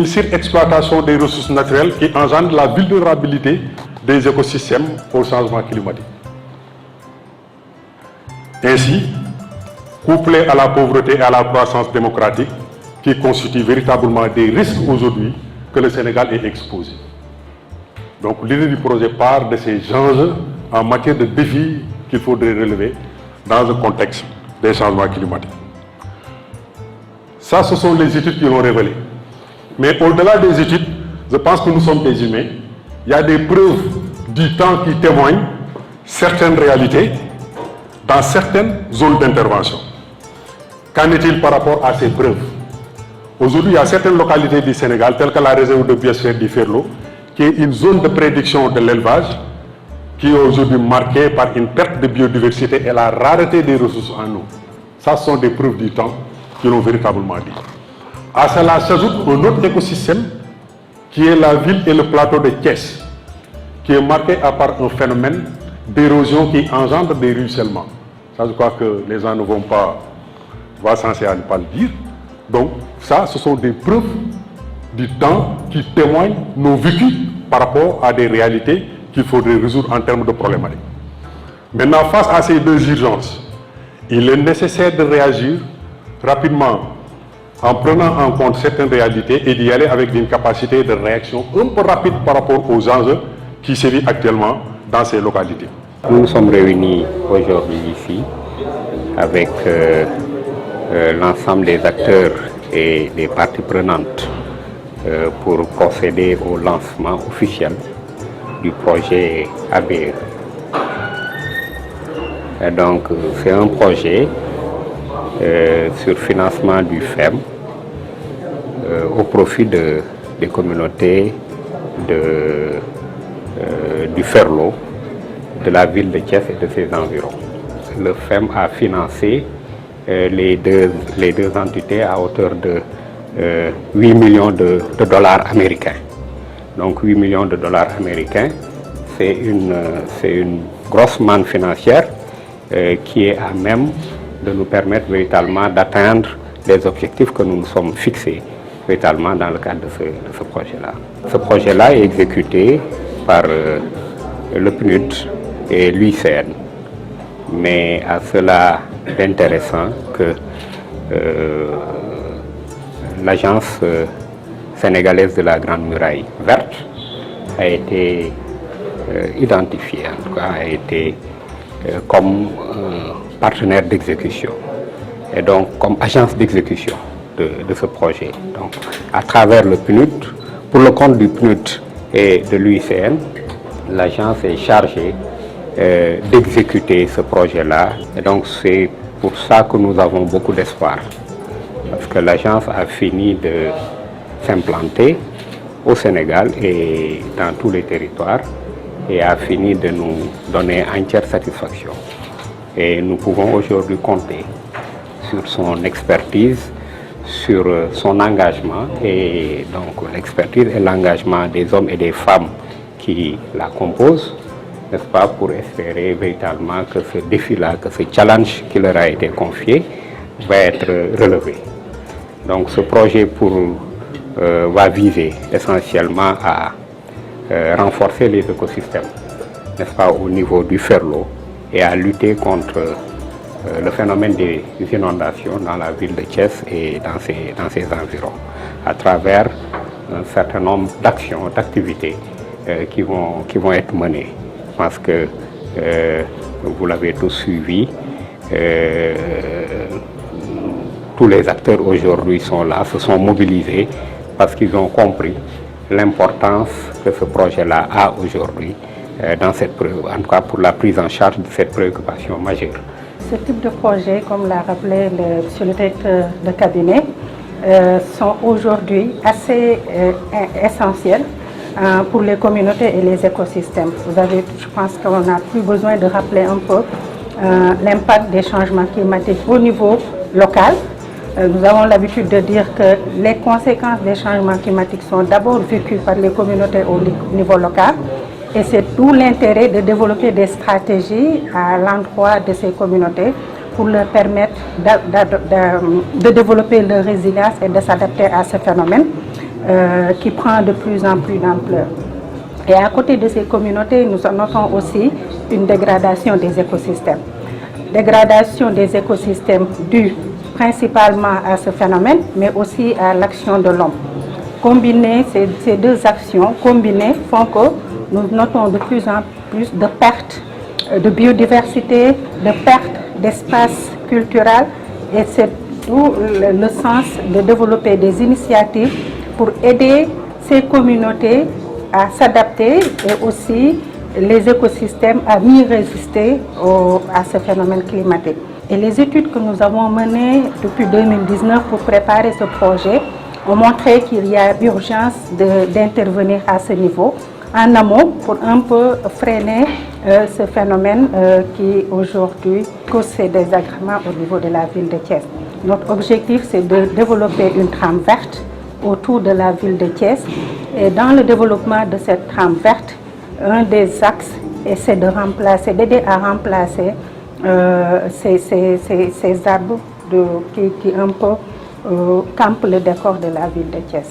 une surexploitation des ressources naturelles qui engendre la vulnérabilité des écosystèmes au changement climatique. Ainsi, couplé à la pauvreté et à la croissance démocratique, qui constituent véritablement des risques aujourd'hui que le Sénégal est exposé. Donc l'idée du projet part de ces enjeux en matière de défis qu'il faudrait relever dans un contexte des changements climatiques. Ça, ce sont les études qui l'ont révélé. Mais au-delà des études, je pense que nous sommes des humains. Il y a des preuves du temps qui témoignent certaines réalités dans certaines zones d'intervention. Qu'en est-il par rapport à ces preuves? Aujourd'hui, il y a certaines localités du Sénégal, telles que la réserve de biosphère du Ferlo, qui est une zone de prédiction de l'élevage, qui est aujourd'hui marquée par une perte de biodiversité et la rareté des ressources en eau. Ça, ce sont des preuves du temps qui l'ont véritablement dit. À cela s'ajoute un autre écosystème, qui est la ville et le plateau de Thiès, qui est marqué par un phénomène d'érosion qui engendre des ruissellements. Ça, je crois que les gens ne vont pas censer à ne pas le dire. Donc, ça, ce sont des preuves du temps qui témoignent nos vécus par rapport à des réalités qu'il faudrait résoudre en termes de problématiques. Maintenant, face à ces deux urgences, il est nécessaire de réagir rapidement en prenant en compte certaines réalités et d'y aller avec une capacité de réaction un peu rapide par rapport aux enjeux qui sévissent actuellement dans ces localités. Nous nous sommes réunis aujourd'hui ici avec l'ensemble des acteurs et des parties prenantes pour procéder au lancement officiel du projet ABE. Et donc, c'est un projet sur financement du FEM au profit des communautés du Ferlo, de la ville de Thiès et de ses environs. Le FEM a financé les deux entités à hauteur de 8 millions de dollars américains. Donc 8 millions de dollars américains, c'est une grosse manne financière qui est à même de nous permettre véritablement d'atteindre les objectifs que nous nous sommes fixés véritablement dans le cadre de ce projet-là. Ce projet-là est exécuté par le PNUD et l'UICN, mais à cela d'intéressant que l'agence sénégalaise de la Grande Muraille Verte a été identifiée, en tout cas a été comme partenaire d'exécution et donc comme agence d'exécution de ce projet. Donc à travers le PNUD, pour le compte du PNUD et de l'UICN, l'agence est chargée d'exécuter ce projet-là et donc c'est pour ça que nous avons beaucoup d'espoir parce que l'agence a fini de s'implanter au Sénégal et dans tous les territoires et a fini de nous donner entière satisfaction. Et nous pouvons aujourd'hui compter sur son expertise, sur son engagement et donc l'expertise et l'engagement des hommes et des femmes qui la composent, n'est-ce pas, pour espérer véritablement que ce défi-là, que ce challenge qui leur a été confié va être relevé. Donc ce projet va viser essentiellement à renforcer les écosystèmes, n'est-ce pas, au niveau du Ferlo et à lutter contre le phénomène des inondations dans la ville de Thiès et dans ses environs, à travers un certain nombre d'actions, d'activités qui vont être menées. Parce que vous l'avez tous suivi, tous les acteurs aujourd'hui sont là, se sont mobilisés parce qu'ils ont compris l'importance que ce projet-là a aujourd'hui en tout cas pour la prise en charge de cette préoccupation majeure. Ce type de projet, comme l'a rappelé le directeur de cabinet, sont aujourd'hui assez essentiels pour les communautés et les écosystèmes. Je pense qu'on n'a plus besoin de rappeler un peu l'impact des changements climatiques au niveau local. Nous avons l'habitude de dire que les conséquences des changements climatiques sont d'abord vécues par les communautés au niveau local. Et c'est tout l'intérêt de développer des stratégies à l'endroit de ces communautés pour leur permettre de développer leur résilience et de s'adapter à ce phénomène. qui prend de plus en plus d'ampleur. Et à côté de ces communautés, nous notons aussi une dégradation des écosystèmes. Dégradation des écosystèmes due principalement à ce phénomène, mais aussi à l'action de l'homme. Combiner ces deux actions combinées font que nous notons de plus en plus de pertes de biodiversité, de pertes d'espace culturel, et c'est tout le sens de développer des initiatives pour aider ces communautés à s'adapter et aussi les écosystèmes à mieux résister à ce phénomène climatique. Et les études que nous avons menées depuis 2019 pour préparer ce projet ont montré qu'il y a urgence d'intervenir à ce niveau, en amont, pour un peu freiner ce phénomène qui aujourd'hui cause ces désagréments au niveau de la ville de Thiès. Notre objectif, c'est de développer une trame verte autour de la ville de Thiès. Et dans le développement de cette trame verte, un des axes, c'est d'aider à remplacer ces arbres qui un peu campent le décor de la ville de Thiès.